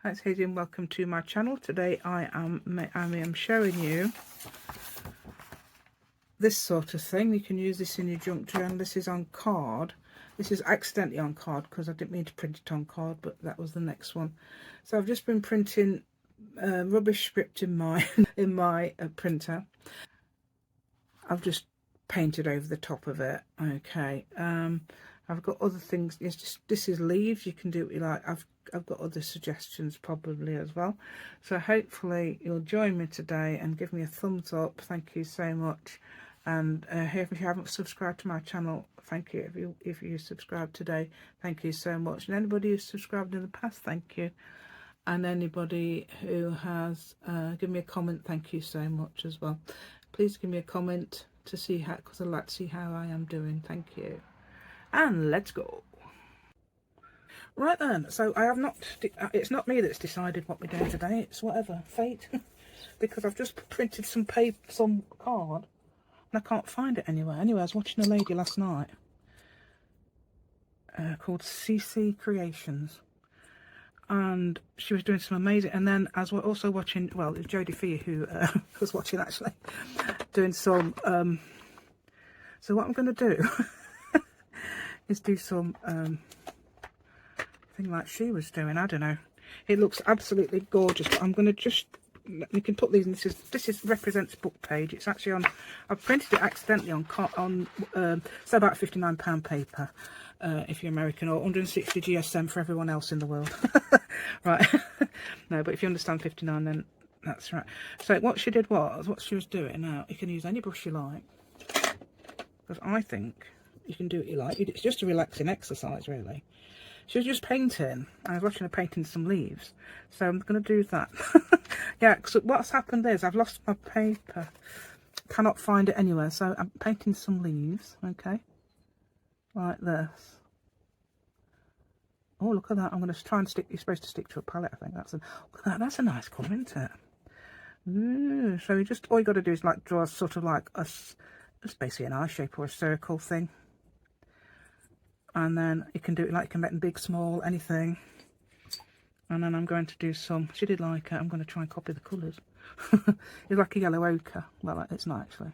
Hi, it's Hazy and welcome to my channel. Today I am showing you this sort of thing. You can use this in your junk journal. This is on card. This is accidentally on card because I didn't mean to print it on card, but that was the next one. So I've just been printing rubbish script in my printer. I've just painted over the top of it. Okay. I've got other things. It's just, this is leaves. You can do what you like. I've got other suggestions probably as well. So hopefully you'll join me today and give me a thumbs up. Thank you so much. And if you haven't subscribed to my channel, thank you. If you subscribed today, thank you so much. And anybody who's subscribed in the past, thank you. And anybody who has given me a comment, thank you so much as well. Please give me a comment to see how, because I'd like to see how I am doing. Thank you. And let's go. Right then, so I have not, it's not me that's decided what we're doing today, it's whatever, fate. Because I've just printed some paper, some card, and I can't find it anywhere. Anyway, I was watching a lady last night called CC Creations. And she was doing some amazing, and then as we're also watching, well, it was Jodie Fee who was watching actually, doing some, so what I'm going to do is do some thing like she was doing. I don't know, it looks absolutely gorgeous, but I'm going to just, you can put these in, this is represents book page. It's actually on, I've printed it accidentally on so about £59 paper if you're American, or 160 GSM for everyone else in the world. Right. No, but if you understand 59, then that's right. So what she did was, what she was doing, now you can use any brush you like, because I think you can do what you like. It's just a relaxing exercise really. She was just painting. I was watching her painting some leaves, so I'm going to do that. Yeah, so what's happened is I've lost my paper, cannot find it anywhere, so I'm painting some leaves, okay, like this. Oh, look at that. I'm going to try and stick, you're supposed to stick to a palette, I think. Look at that, that's a nice colour, isn't it? Ooh, so you just, all you got to do is like draw sort of like just basically an eye shape or a circle thing. And then you can do it like, you can make them big, small, anything. And then I'm going to do some, she did like it, I'm going to try and copy the colours. It's like a yellow ochre. Well, it's not actually.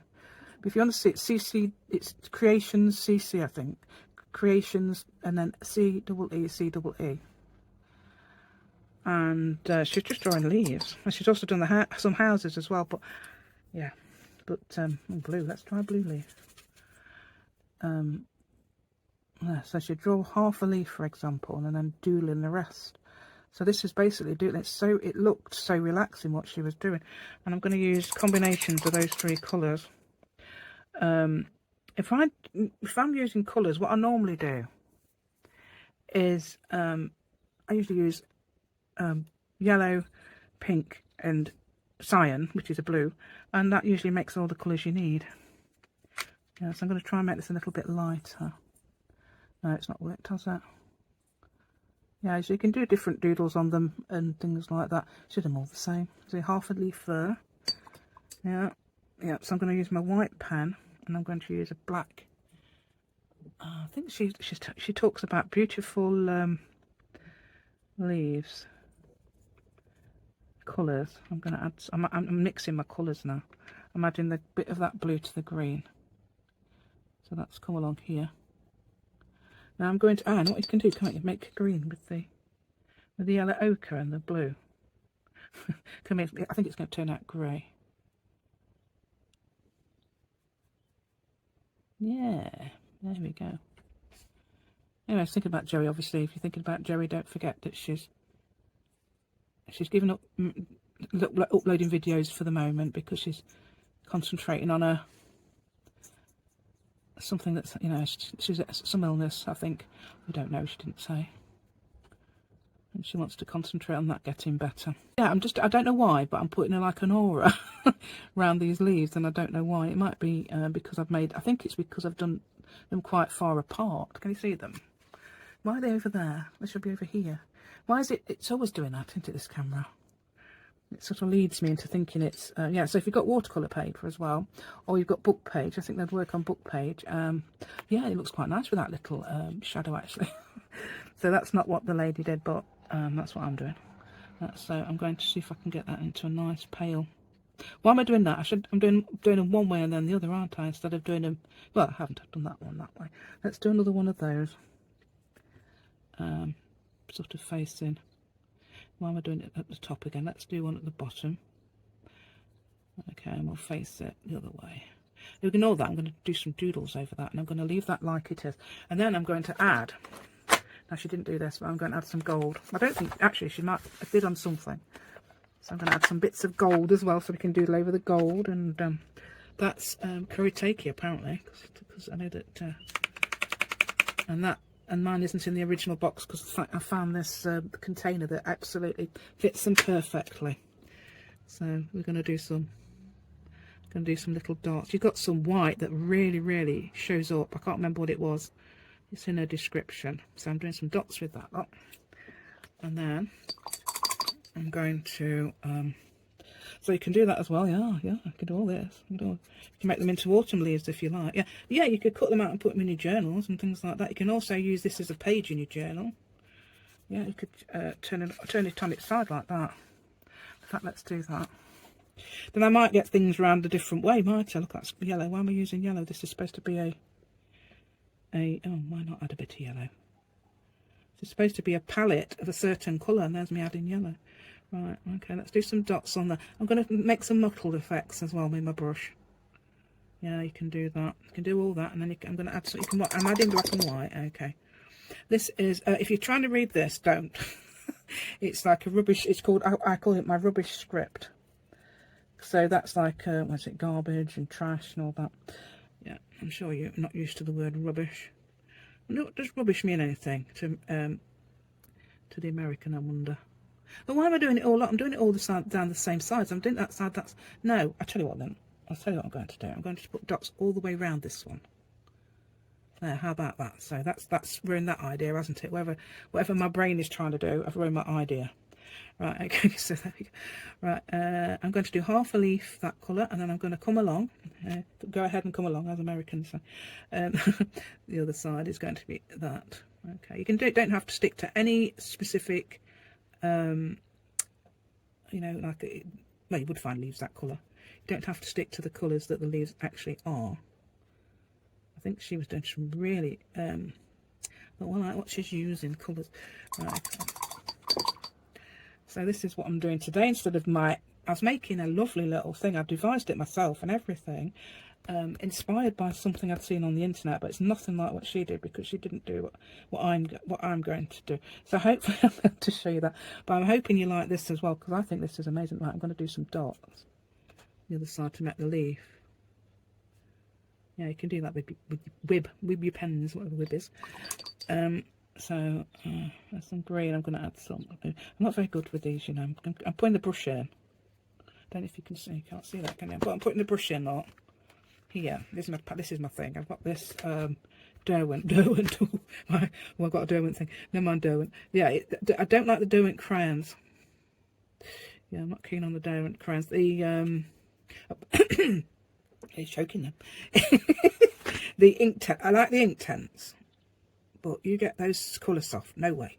But if you want to see it, CC, it's Creations, CC I think. Creations, and then C-E-E. And she's just drawing leaves. And she's also done some houses as well, but yeah. But blue, let's try blue leaf. Yeah, so she draw half a leaf, for example, and then doodling the rest. So this is basically doodling. It looked so relaxing what she was doing. And I'm going to use combinations of those three colours. If I'm using colours, what I normally do is I usually use yellow, pink, and cyan, which is a blue, and that usually makes all the colours you need. Yeah, so I'm going to try and make this a little bit lighter. No, it's not worked, has it? Yeah, so you can do different doodles on them and things like that. Should them all the same. So half a leaf there. Yeah, yeah. So I'm going to use my white pen, and I'm going to use a black. I think she talks about beautiful leaves, colours. I'm going to add. I'm mixing my colours now. I'm adding the bit of that blue to the green. So that's come along here. Now I'm going to, I know what you can do, can't you? Make green with the yellow ochre and the blue. I think it's going to turn out grey. Yeah, there we go. Anyway, I was thinking about Joey, obviously. If you're thinking about Joey, don't forget that she's given up uploading videos for the moment because she's concentrating on her something that's, you know, she's some illness, I think. We don't know, she didn't say. And she wants to concentrate on that getting better. Yeah, I don't know why, but I'm putting like an aura around these leaves, and I don't know why. It might be because I think it's because I've done them quite far apart. Can you see them? Why are they over there? They should be over here. Why is it, it's always doing that, isn't it, this camera? It sort of leads me into thinking it's, yeah, so if you've got watercolour paper as well, or you've got book page, I think they'd work on book page. Yeah, it looks quite nice with that little shadow, actually. So that's not what the lady did, but that's what I'm doing. So I'm going to see if I can get that into a nice pale. Why am I doing that? I'm doing them one way and then the other, aren't I? Instead of doing them, well, I haven't done that one that way. Let's do another one of those. Sort of facing. Why am I doing it at the top again? Let's do one at the bottom. Okay, and we'll face it the other way. Ignore that. I'm going to do some doodles over that, and I'm going to leave that like it is. And then I'm going to add. Now she didn't do this, but I'm going to add some gold. I don't think actually she might have did on something. So I'm going to add some bits of gold as well, so we can doodle over the gold. And that's Kuretake apparently, because I know that. And mine isn't in the original box because I found this container that absolutely fits them perfectly. So we're going to do some. Going to do some little dots. You've got some white that really shows up. I can't remember what it was. It's in a description. So I'm doing some dots with that lot. And then I'm going to so you can do that as well. Yeah, I can do all this. You can make them into autumn leaves if you like. Yeah, you could cut them out and put them in your journals and things like that. You can also use this as a page in your journal. Yeah, you could turn it on its side like that. In fact, let's do that. Then I might get things around a different way, might I? Look, that's yellow. Why am I using yellow? This is supposed to be oh, why not add a bit of yellow? It's supposed to be a palette of a certain colour, and there's me adding yellow. Right, okay, let's do some dots on there. I'm going to make some mottled effects as well with my brush. Yeah, you can do that. You can do all that, and then I'm going to add some. I'm adding black and white. Okay, this is if you're trying to read this, don't. It's like a rubbish. It's called. I call it my rubbish script. So that's like, what's it, garbage and trash and all that. Yeah, I'm sure you're not used to the word rubbish. No, does rubbish mean anything to the American, I wonder? But why am I doing it all up? I'm doing it all down the same sides. I'm doing that side, no, I tell you what then. I'll tell you what I'm going to do. I'm going to put dots all the way around this one. There, how about that? So that's ruined that idea, hasn't it? Whatever my brain is trying to do, I've ruined my idea. Right, okay, so there we go. Right, I'm going to do half a leaf that colour, and then I'm going to come along. Go ahead and come along, as Americans say. The other side is going to be that. Okay, you can don't have to stick to any specific, you know, like, well, you would find leaves that colour. You don't have to stick to the colours that the leaves actually are. I think she was doing some really, well, I like what she's using, colours. Right. So this is what I'm doing today. Instead of I was making a lovely little thing. I devised it myself and everything, inspired by something I'd seen on the internet, but it's nothing like what she did because she didn't do what I'm going to do. So hopefully I'm able to show you that. But I'm hoping you like this as well because I think this is amazing. Right, I'm going to do some dots the other side to make the leaf. Yeah, you can do that with your pens, whatever wib is. So there's some green. I'm going to add some. I'm not very good with these, you know. I'm putting the brush in. Don't know if you can see. You can't see that, can you? But I'm putting the brush in. Lot here. This is my thing. I've got this Derwent. Well, I've got a Derwent thing. Never mind Derwent. Yeah, I don't like the Derwent crayons. Yeah, I'm not keen on the Derwent crayons. The he's choking them. The ink. I like the Inktense. But you get those colour soft, no way.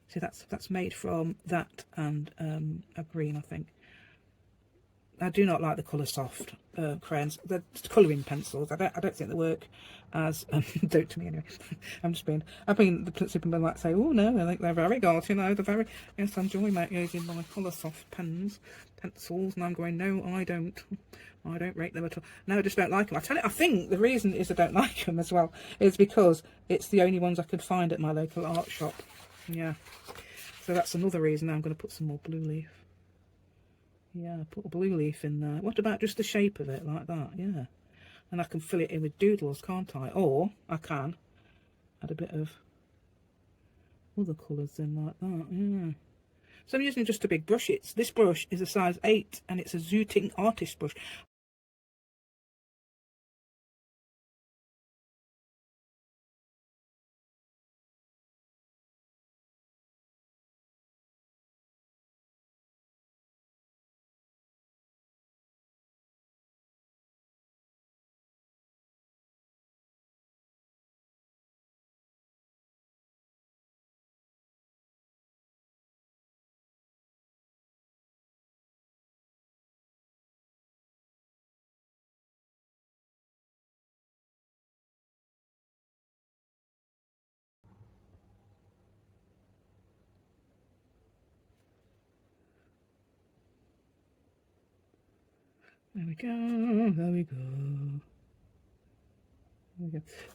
See, that's made from that and a green, I think. I do not like the colour soft crayons. The colouring pencils. I don't think they work as don't to me anyway. I've been people like say, oh no, I think they're very good. You know, they're very. Yes, I enjoy using my colour soft pencils, and I'm going, no, I don't. I don't rate them at all. No, I just don't like them. I think the reason is I don't like them as well is because it's the only ones I could find at my local art shop. Yeah, so that's another reason. Now I'm going to put some more blue leaf. Yeah, put a blue leaf in there. What about just the shape of it like that? Yeah, and I can fill it in with doodles, can't I? Or I can add a bit of other colours in like that. Yeah. So I'm using just a big brush. This brush is a size 8 and it's a Zooting artist brush. There we go, there we go.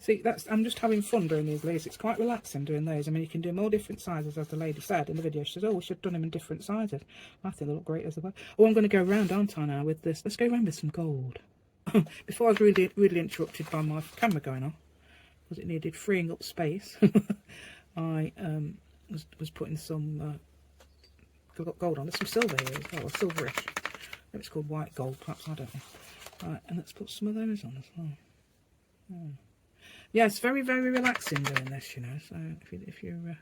See, I'm just having fun doing these leaves. It's quite relaxing doing those. I mean, you can do them all different sizes, as the lady said in the video. She says, oh, we should have done them in different sizes. I think they look great as well. Oh, I'm going to go around, aren't I, now with this? Let's go around with some gold. Before I was really interrupted by my camera going off, because it needed freeing up space, I was putting some gold on. There's some silver here as well, or silverish. Maybe it's called white gold, perhaps, I don't know. Right, and let's put some of those on as well. Yeah, it's very, very relaxing doing this, you know. So if you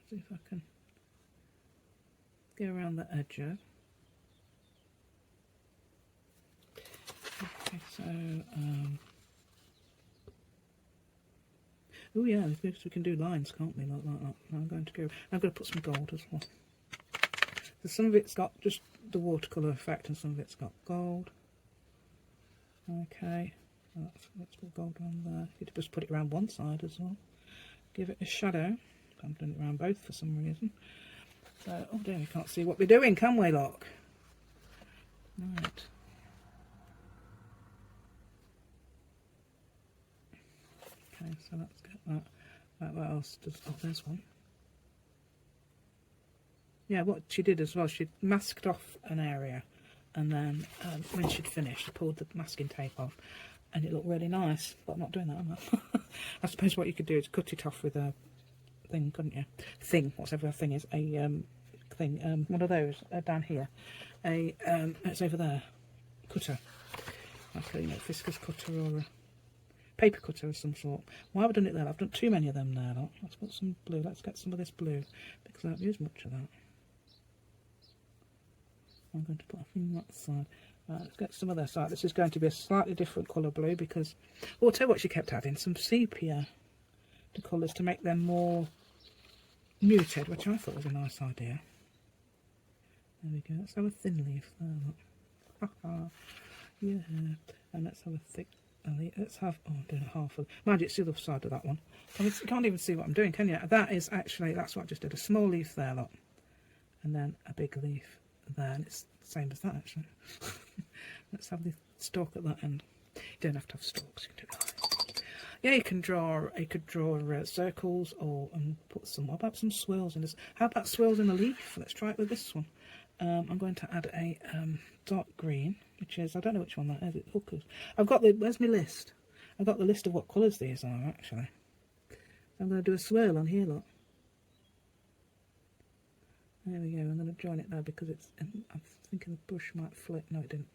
see if I can go around the edges. Okay, so oh yeah, we can do lines, can't we? Like that. I'm going to put some gold as well. So some of it's got just the watercolour effect, and some of it's got gold. Okay, let's put gold on there. You could just put it around one side as well. Give it a shadow. I'm doing it around both for some reason. So, oh dear, we can't see what we're doing, can we, look? Right. Okay, so let's get that. Right, what else does... Oh, there's one. Yeah, what she did as well, she masked off an area. And then when she'd finished, she pulled the masking tape off, and it looked really nice. But I'm not doing that, am I? I suppose what you could do is cut it off with a thing, couldn't you? Thing, whatever a thing is, a thing. One of those down here. It's over there. Cutter, like a Fisker's cutter or a paper cutter of some sort. Why have I done it there? I've done too many of them there. Look. Let's put some blue. Let's get some of this blue because I don't use much of that. I'm going to put a thing that side. Right, let's get some of this side. This is going to be a slightly different colour blue because, well, I'll tell you what she kept adding, some sepia to colours to make them more muted, which I thought was a nice idea. There we go. Let's have a thin leaf there. Look. Yeah. And let's have a thick leaf. Let's have, oh, I'm doing half of, mind you, it's the other side of that one. You can't even see what I'm doing, can you? That is actually, that's what I just did, a small leaf there, look. And then a big leaf there, and it's the same as that actually. Let's have the stalk at that end. You don't have to have stalks, you can do that. Yeah, you could draw circles or put some, how about some swirls in this? How about swirls in the leaf? Let's try it with this one. I'm going to add a dark green, which is, I don't know which one that is, it's hookers. I've got the, where's my list? I've got the list of what colours these are actually. I'm going to do a swirl on here, look. There we go, I'm going to join it there because it's, I'm thinking the brush might flip. No, it didn't.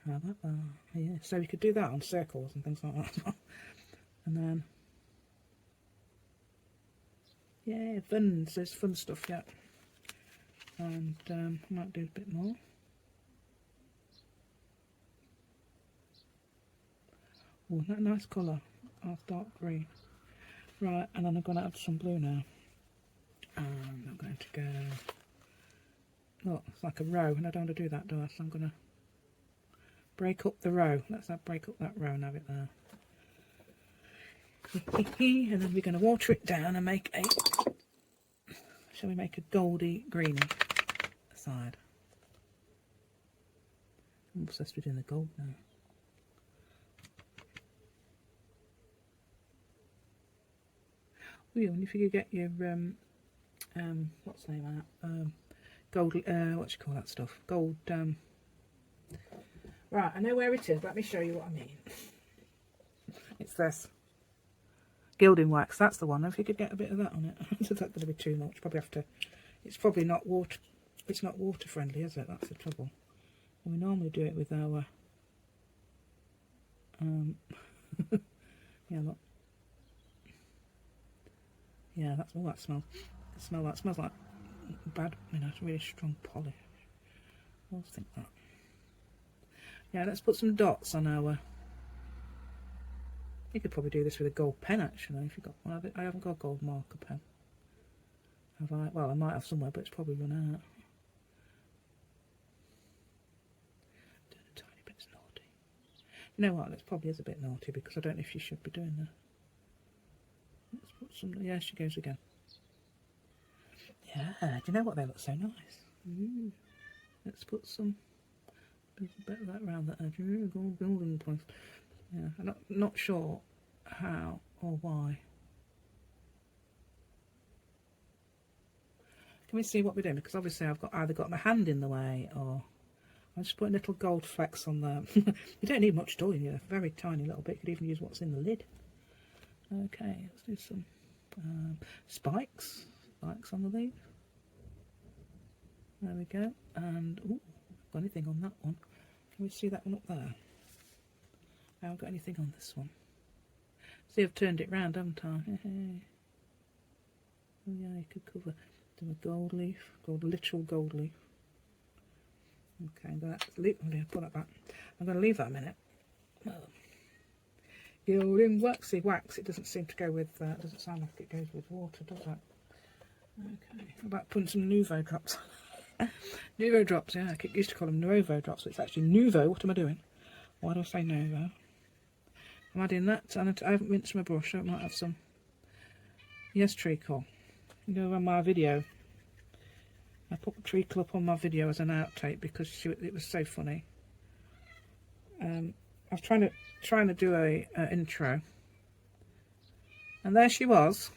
How about that? Yeah, so we could do that on circles and things like that as well. And then, yeah, fun, so there's fun stuff, yeah. And I might do a bit more. Oh, that nice colour, dark green. Right, and then I'm going to add some blue now. I'm going to go, look, it's like a row, and I don't want to do that, do I? So I'm going to break up the row. Let's break up that row and have it there. And then we're going to water it down and make a, shall we make a goldy greeny side? I'm obsessed with doing the gold now. Oh yeah, and if you could get your what's the name of that? Gold, what do you call that stuff? Gold, right, I know where it is. Let me show you what I mean. It's this. Gilding wax, that's the one. If you could get a bit of that on it. Is that going to be too much? Probably have to, it's probably not water, it's not water friendly, is it? That's the trouble. And we normally do it with our, yeah, look. Yeah, that's all that smells. It smells like bad, you know, it's really strong polish. I always think that. Yeah, let's put some dots on our. You could probably do this with a gold pen actually, if you got one of it. I haven't got a gold marker pen. Have I? Well, I might have somewhere, but it's probably run out. Doing a tiny bit's naughty. You know what? This probably is a bit naughty because I don't know if you should be doing that. Let's put some. Yeah, she goes again. Yeah, do you know what? They look so nice. Ooh. Let's put some bit of that around the edge. Gold building place. Yeah, I'm not sure how or why. Can we see what we're doing? Because obviously I've either got my hand in the way, or I'm just putting little gold flecks on there. You don't need much, do you? A very tiny little bit. You could even use what's in the lid. Okay, let's do some spikes on the leaf. There we go. And ooh, got anything on that one? Can we see that one up there? I haven't got anything on this one. See, I've turned it round, haven't I? Oh yeah, you could cover. Do a gold leaf, literal gold leaf. Okay, I'm going to put that back. I'm going to leave that a minute. Gilding waxy wax. It doesn't seem to go with. Doesn't sound like it goes with water, does it? Okay. How about putting some Nouveau drops? Nouveau drops. Yeah, I used to call them Nouveau drops, but it's actually Nouveau. What am I doing? Why do I say Nouveau? I'm adding that, and I haven't rinsed my brush. I might have some. Yes, treacle. You know, on my video, I put treacle up on my video as an outtake because it was so funny. I was trying to do a intro, and there she was.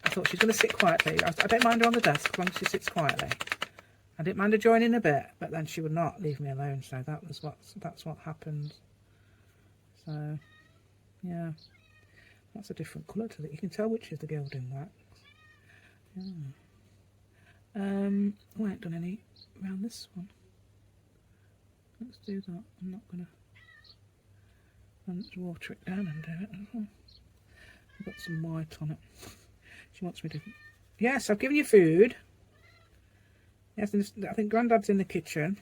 I thought she's going to sit quietly. I don't mind her on the desk as long as she sits quietly. I didn't mind her joining a bit, but then she would not leave me alone. So that's what happened. So yeah, that's a different colour to it. You can tell which is the gilding wax. Yeah. Oh, I ain't done any around this one. Let's do that. I'm not gonna. Let's water it down and do it as well. I've got some white on it. She wants me to. Yes, I've given you food. Yes, I think Grandad's in the kitchen.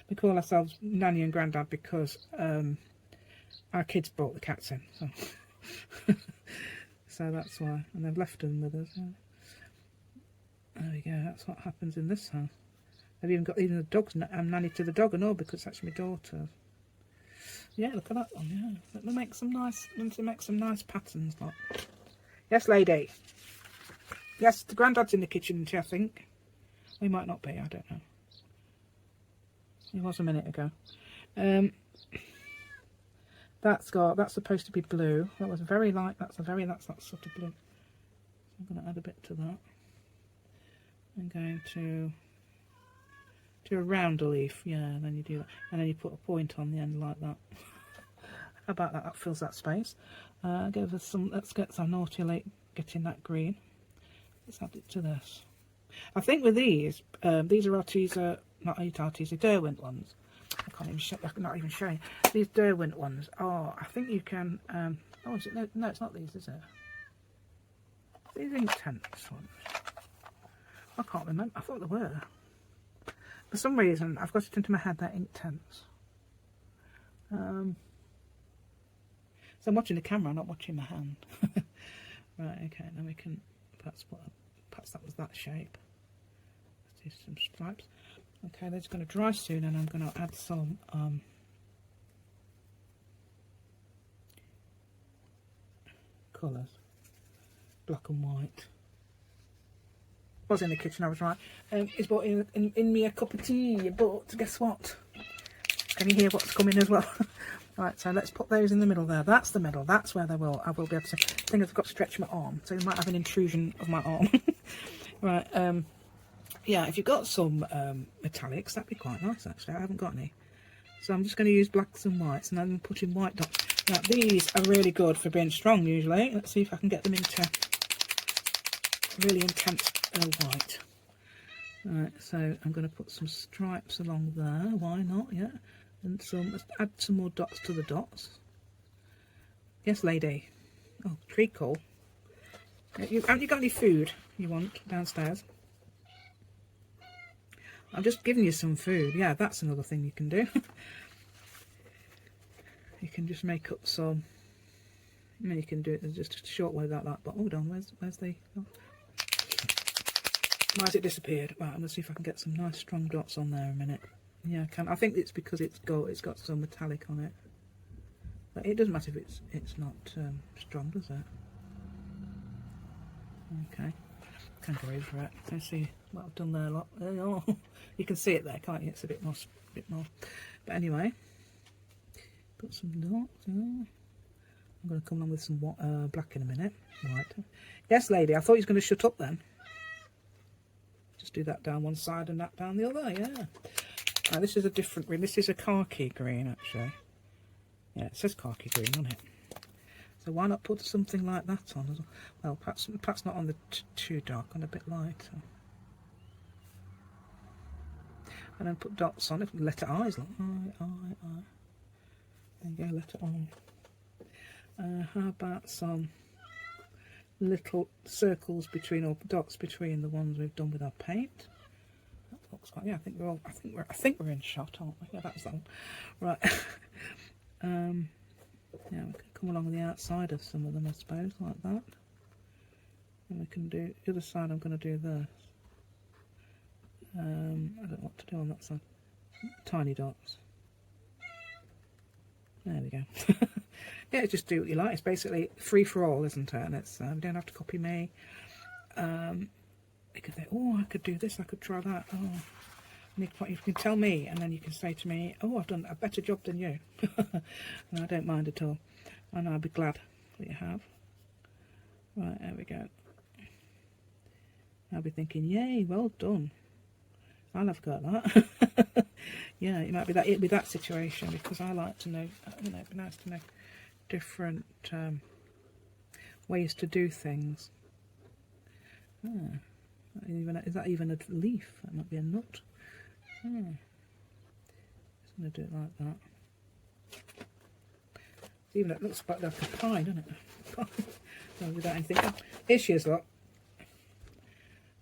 We call ourselves Nanny and Grandad because our kids brought the cats in, so so that's why, and they've left them with us. Yeah. There we go. That's what happens in this house. They've even got the dogs. I'm nanny to the dog and all because that's my daughter. Yeah, look at that one. Yeah, let me make some nice. Let me make some nice patterns. Like. Yes, lady. Yes, the Grandad's in the kitchen, I think. He might not be. I don't know. He was a minute ago. That's supposed to be blue. That was very light. That's that sort of blue. So I'm going to add a bit to that. I'm going to do a rounder leaf. Yeah, and then you do that, and then you put a point on the end like that. How about that? That fills that space. Give us some. Let's get some naughty late getting that green. Let's add it to this. I think with these are Artesa, not Artesa, Derwent ones. I can't even show. I'm not even showing these Derwent ones. Oh, I think you can. Oh, is it? No, it's not these, is it? These Inktense ones. I can't remember. I thought they were. For some reason, I've got it into my head they're Inktense. So I'm watching the camera, not watching my hand. Right. Okay. Then we can perhaps that was that shape. Let's do some stripes. Okay, they're just going to dry soon, and I'm going to add some colours, black and white. I was in the kitchen, I was right. He's brought in me a cup of tea, but guess what? Can you hear what's coming as well? Right, so let's put those in the middle there. That's the middle. That's where I will be able to. I think I've got to stretch my arm, so you might have an intrusion of my arm. Right. Yeah, if you've got some metallics, that'd be quite nice actually. I haven't got any, so I'm just going to use blacks and whites, and then put in white dots. Now these are really good for being strong usually. Let's see if I can get them into really intense white. Right, so I'm going to put some stripes along there. Why not? Yeah, and let's add some more dots to the dots. Yes, lady. Oh, treacle. Haven't you got any food you want downstairs? I'm just giving you some food. Yeah, that's another thing you can do. You can just make up some. I mean, you can do it just a short way like that. But hold on, where's the? Oh. Why has it disappeared? Right, I'm gonna see if I can get some nice strong dots on there in a minute. Yeah, I can. I think it's because it's got some metallic on it. But it doesn't matter if it's not strong, does it? Okay. Can go over it. Can see what I've done there a lot. There you are. You can see it there, can't you? It's a bit more, But anyway, put some dots. I'm going to come along with some black in a minute. White. Yes, lady. I thought you was going to shut up then. Just do that down one side and that down the other. Yeah. Now this is a different green. This is a khaki green, actually. Yeah, it says khaki green on it. So why not put something like that on as well? Well, perhaps not on the too dark, on a bit lighter. And then put dots on it. Letter I's. Look. I. There you go, letter I. How about some little circles between, or dots between the ones we've done with our paint? That looks like, yeah. I think we're in shot, aren't we? Yeah, that's that one. Right. Yeah, we can come along the outside of some of them, I suppose, like that. And we can do the other side. I'm going to do this. I don't know what to do on that side. Tiny dots. There we go. Yeah, just do what you like. It's basically free for all, isn't it? And it's you don't have to copy me. You could think, oh, I could do this. I could try that. Oh, and you can tell me, and then you can say to me, oh, I've done a better job than you. And I don't mind at all. And I'll be glad that you have. Right, there we go. I'll be thinking, yay, well done. I'll have got that. Yeah, it might be that. It'll be that situation, because I like to know. You know, it'd be nice to know different ways to do things. Is that even a leaf? That might be a nut. Just going to do it like that. Even it looks like a pie, doesn't it? Without anything. Here she is, look.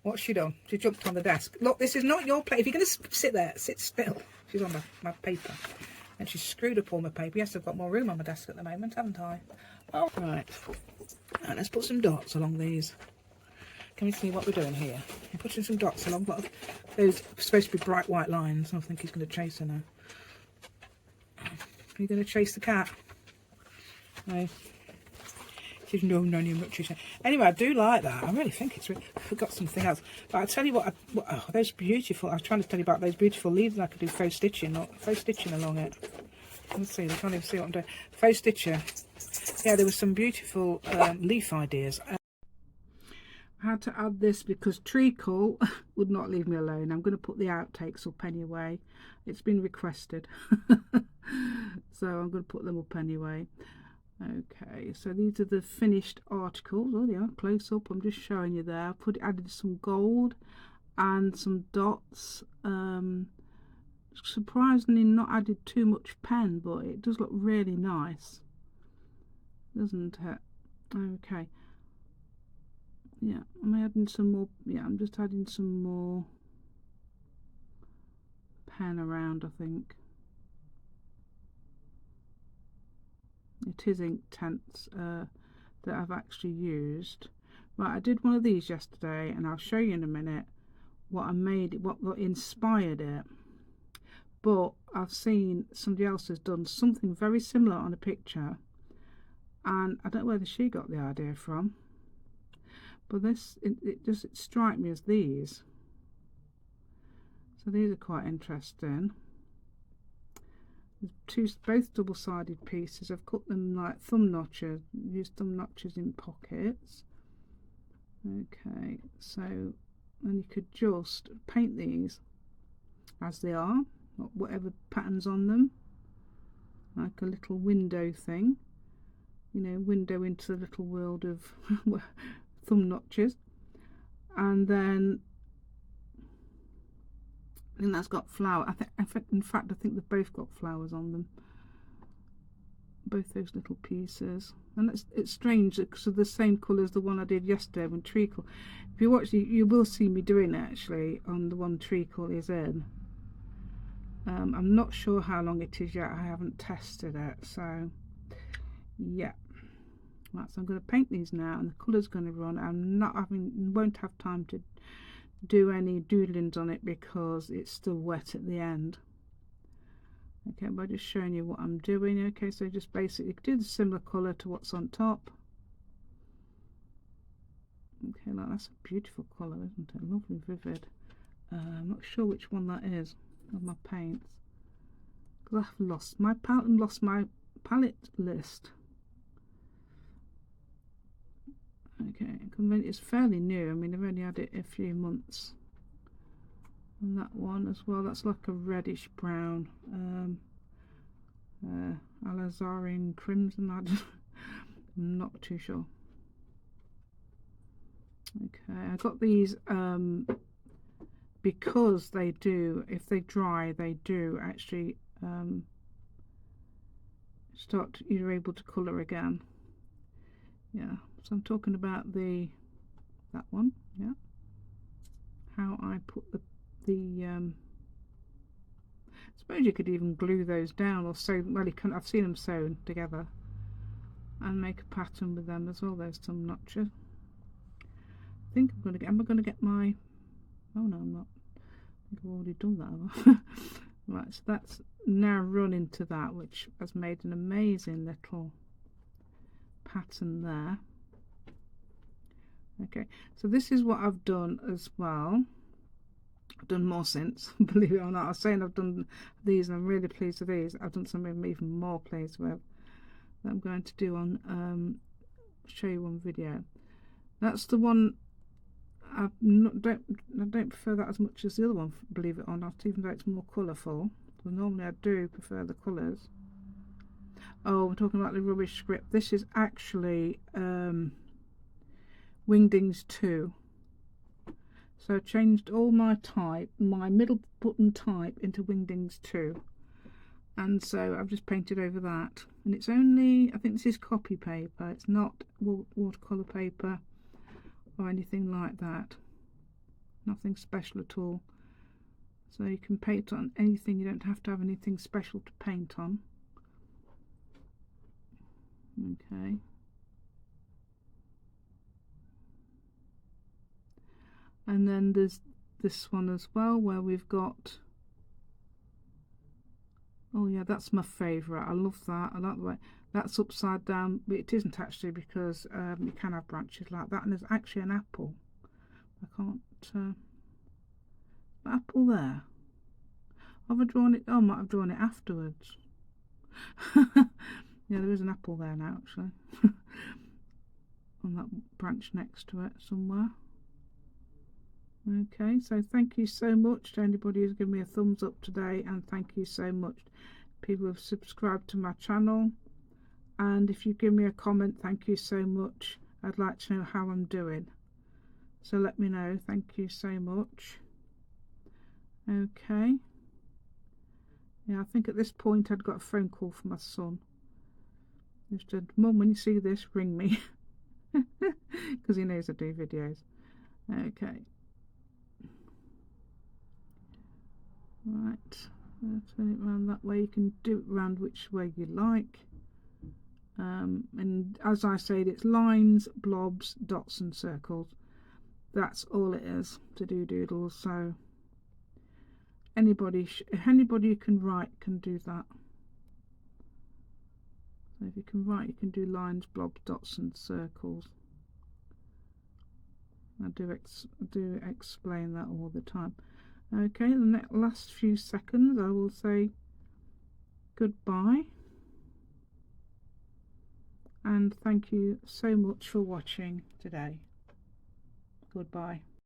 What's she done? She jumped on the desk. Look, this is not your plate. If you're going to sit there, sit still. She's on my paper. And she's screwed up all my paper. Yes, I've got more room on my desk at the moment, haven't I? Oh, right. And let's put some dots along these. Can we see what we're doing here? I'm putting some dots along. Those are supposed to be bright white lines. I think he's going to chase her now. Are you going to chase the cat? No. She's no much. Anyway, I do like that. I really think it's really, I forgot something else. But I'll tell you what, oh, those beautiful, I was trying to tell you about those beautiful leaves, and I could do faux stitching along it. Let's see, I can't even see what I'm doing. Faux stitcher. Yeah, there were some beautiful leaf ideas. I had to add this because Treacle would not leave me alone. I'm going to put the outtakes up anyway. It's been requested. So I'm going to put them up anyway. Okay, so these are the finished articles. Oh, they are close up. I'm just showing you there. Added some gold and some dots. Surprisingly not added too much pen, but it does look really nice, doesn't it? Okay. Yeah, I'm adding some more. Yeah, I'm just adding some more pen around, I think. It is Inktense that I've actually used. Right, I did one of these yesterday, and I'll show you in a minute what I made, what inspired it. But I've seen somebody else has done something very similar on a picture, and I don't know whether she got the idea from. But this, it strikes me as these. So these are quite interesting. Both double-sided pieces. I've cut them like thumb notches. Used thumb notches in pockets. Okay, so then you could just paint these as they are, whatever patterns on them, like a little window thing. You know, window into the little world of thumb notches. And then and that's got flower. In fact, I think they've both got flowers on them. Both those little pieces. And it's strange because they're the same colour as the one I did yesterday when Treacle. If you watch, you will see me doing it actually on the one Treacle is in. I'm not sure how long it is yet. I haven't tested it. So, yeah. Right, so I'm going to paint these now, and the colour's going to run. Won't have time to do any doodlings on it because it's still wet at the end. Okay, by just showing you what I'm doing. Okay, so just basically do the similar colour to what's on top. Okay, like that's a beautiful colour, isn't it? Lovely, vivid. I'm not sure which one that is of my paints, because I've lost my palette and lost my palette list. Okay, it's fairly new. I mean, I've only had it a few months. And that one as well, that's like a reddish brown. Alizarin crimson. I'm not too sure. Okay, I got these because they do, if they dry, they do actually start, you're able to colour again. Yeah, so I'm talking about that one. Yeah, how I put the I suppose you could even glue those down or sew. Well, you can. I've seen them sewn together and make a pattern with them as well. There's some notches. I think I'm going to get. Am I going to get my? Oh no, I'm not. I think I've already done that. Right, so that's now run into that, which has made an amazing little pattern there. Okay, so this is what I've done as well. I've done more since, believe it or not. I was saying I've done these and I'm really pleased with these. I've done something I'm even more pleased with that I'm going to do on show you one video. That's the one I don't prefer that as much as the other one, believe it or not, even though it's more colourful. Well, normally I do prefer the colours. Oh, we're talking about the rubbish script. This is actually Wingdings 2. So I changed all my type, my middle button type, into Wingdings 2. And so I've just painted over that. And it's only, I think this is copy paper. It's not watercolour paper or anything like that. Nothing special at all. So you can paint on anything. You don't have to have anything special to paint on. Okay. And then there's this one as well, where we've got, oh yeah, that's my favourite. I love that. I like the way that's upside down, but it isn't actually, because you can have branches like that. And there's actually an apple. I can't apple there. Have I drawn it? Oh, I might have drawn it afterwards. Yeah, there is an apple there now, actually. On that branch next to it somewhere. Okay, so thank you so much to anybody who's given me a thumbs up today, and thank you so much people who have subscribed to my channel. And if you give me a comment, thank you so much. I'd like to know how I'm doing, so let me know. Thank you so much. Okay, yeah, I think at this point I'd got a phone call from my son. He said, "Mum, when you see this, ring me," because he knows I do videos. Okay. Right, turn it around that way. You can do it round which way you like. And as I said, it's lines, blobs, dots and circles. That's all it is to do doodles. So anybody who can write can do that. So if you can write, you can do lines, blobs, dots and circles. I do explain that all the time. Okay, the last few seconds I will say goodbye, and thank you so much for watching today. Goodbye.